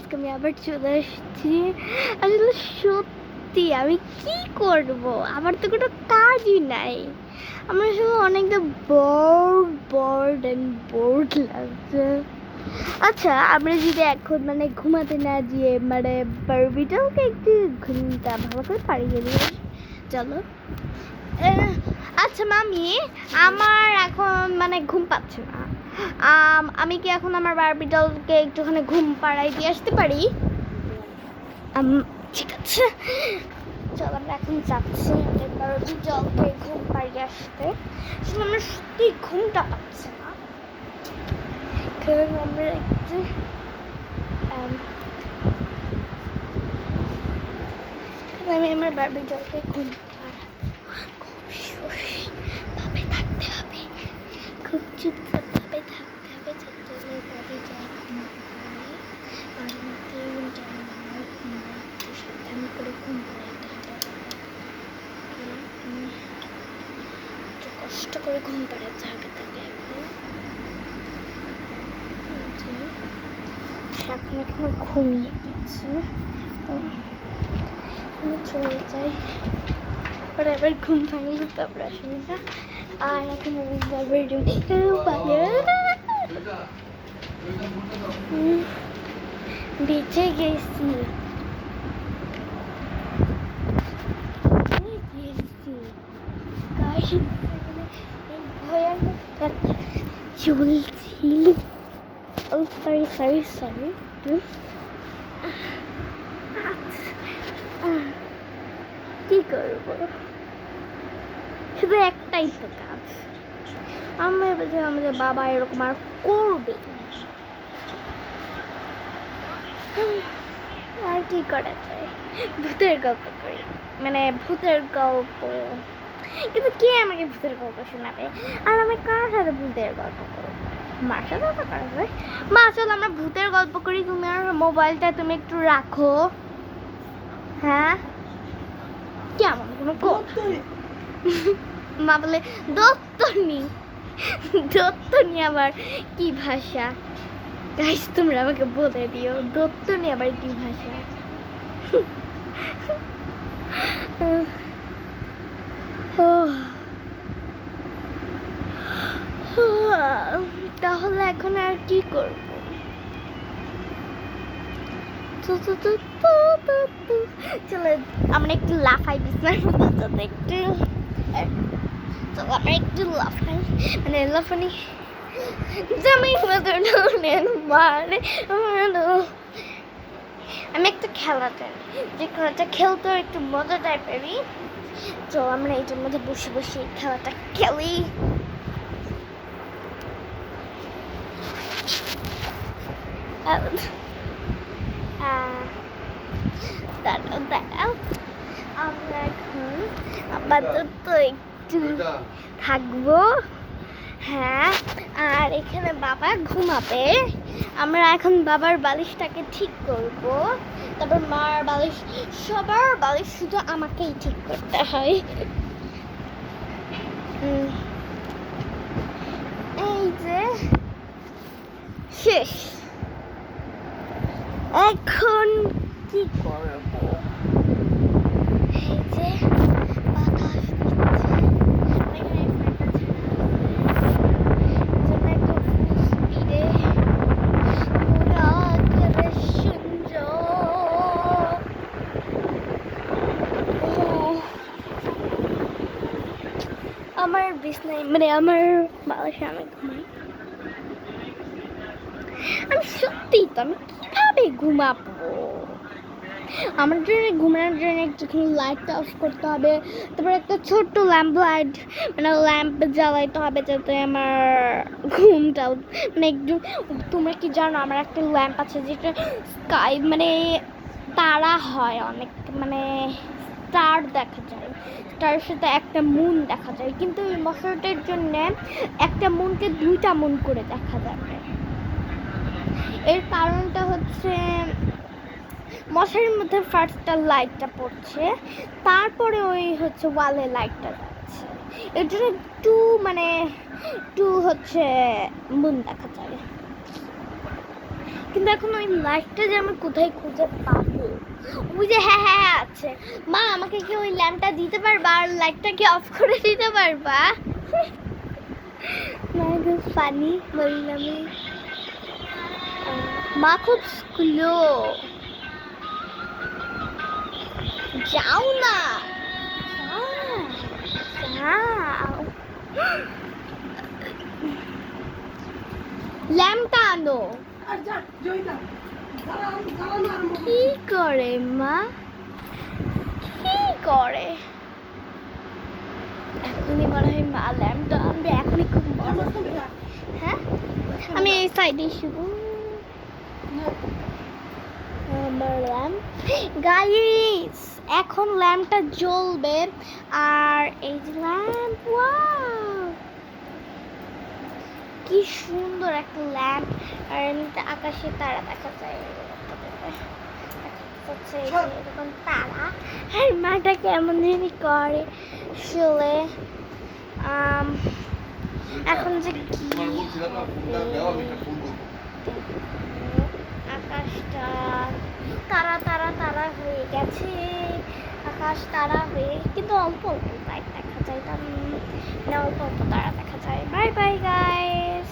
আজকে আমি আবার চলে এসেছি। আসলে সত্যি আমি কি করব, আমার তো কোনো কাজই নাই। আমার শুধু অনেকটা বোর্ড লাগছে। আচ্ছা, আমরা যদি এখন মানে ঘুমাতে না গিয়ে মানে বারবিটালকে একটু ঘুমটা ভালো করে পাড়িয়ে দিই। চলো। আচ্ছা মামি, আমার এখন মানে ঘুম পাচ্ছে না। আমি কি এখন আমার বারবিডলকে একটুখানি ঘুম পাড়াই দিয়ে আসতে পারি? ঠিক আছে, চল আমরা এখন যাচ্ছি আমাদের বারবিডলকে ঘুম পাড়িয়ে আসতে। আসলে আমার সত্যি ঘুমটা পাচ্ছে না, কারণ আমরা একটু আমি আমার বারবিডলকে ঘুম ভাবে থাকতে হবে, খুব চুপচাপ ভাবে থাকতে হবে, যাতে বাড়ি যায় সাবধান করে ঘুম পাড়াইতে হবে। একটু কষ্ট করে ঘুম পাড়াতে হবে তাকে। এখন এখনো ঘুমিয়ে গেছে, আমি চলে যাই। পরে আবার ঘুম ভাঙলে তারপরে অসুবিধা। আর এখন আমি বেডরুম বেঁচে গেছি। চলছিল। ও সরি কি করবো, শুধু একটাই তো কাজ। আমি বলছি আমাদের বাবা এরকম আর করবে আর কি করা যায়। ভূতের গল্প করি, মানে ভূতের গল্প, কিন্তু কে আমাকে ভূতের গল্প শোনাবে? আর আমি কার সাথে ভূতের গল্প করবো? মার সাথে তো করা যায়। মা চল আমরা ভূতের গল্প করি, তুমি আর মোবাইলটা তুমি একটু রাখো। হ্যাঁ কেমন কোনো কথা? মা বলে দত্তনি আবার কি ভাষা? গাইস তোমরা আমাকে বলে দিও, দত্তনি আবার কি ভাষা? তাহলে এখন আর কি করব? চলো আমরা একটু লাফাই বিছানার মধ্যে, একটু চলো আমরা একটু লাফাই, মানে লাফানি জামাই মানে আমি একটা খেলা জানি, যে খেলাটা খেলতে একটু মজা টাইপেরই। তো আমরা এটার মধ্যে বসে বসে এই খেলাটা খেলি। দাঁড়াও আমরা এখন আপাতত একটু থাকবো। হ্যাঁ, আর এখানে বাবা ঘুমাবে। আমরা এখন বাবার বালিশটাকে ঠিক করব, তারপর মার বালিশ, সবার বালিশ, শুধু আমাকেই ঠিক করতে হয়। এই যে শেষ, এখন কি করব? এই যে বাতাস আমার বিছনায়, মানে আমার বালিশে আমি ঘুমাই। আমি সত্যি তো, আমি কিভাবে ঘুমাবো? আমার জন্য ঘুমানোর জন্য একটুখানি লাইটটা অফ করতে হবে, তারপর একটা ছোট্ট লাইট, মানে ল্যাম্প জ্বালাইতে হবে, যাতে আমার ঘুমটাও মানে একটু। তোমরা কি জানো আমার একটা ল্যাম্প আছে যেটা স্কাই, মানে তারা হয় অনেক, মানে স্টার দেখা যায়, স্টারের সাথে একটা মুন দেখা যায়, কিন্তু এই মশারিটার জন্য একটা মুনকে দুইটা মুন করে দেখা যাবে। এর কারণটা হচ্ছে মশারির মধ্যে ফার্স্টটা লাইটটা পড়ছে, তারপরে ওই হচ্ছে ওয়ালে লাইটটা যাচ্ছে, এর জন্য টু হচ্ছে মুন দেখা যায়। কিন্তু এখন ওই লাইটটা যে আমি কোথায় খুঁজে পাবো? ওই যে হ্যাঁ হ্যাঁ হ্যাঁ, আছে। মা আমাকে কি ওই ল্যাম্পটা দিতে পারবা আর লাইটটা কি অফ করে দিতে পারবা? খুব ফানি বললাম। মা খুব স্লো, যাও না, যাও। ল্যাম্পটা আনো। কি করে মা, কি করে? এখনই মনে হয় মা ল্যাম্পটা আনবে, এখনই খুব মজা হবে। হ্যাঁ আমি এই সাইডে শুভ আমার ল্যাম্প। গাইস এখন ল্যাম্পটা জ্বলবে আর এই যে ল্যাম্প, ওয়াও কি সুন্দর একটা ল্যাম্প। আর এমনিতে আকাশে তারা দেখা যায়, এরকম তারা। আর মাটা কেমন জানি করে শুলে। এখন যে কি আকাশটা তারা তারা তারা হয়ে গেছে, আকাশ তারা হয়ে, কিন্তু অল্প অল্প লাইট দেখা যায়, তার অল্প অল্প তারা দেখা যায়। Bye bye guys.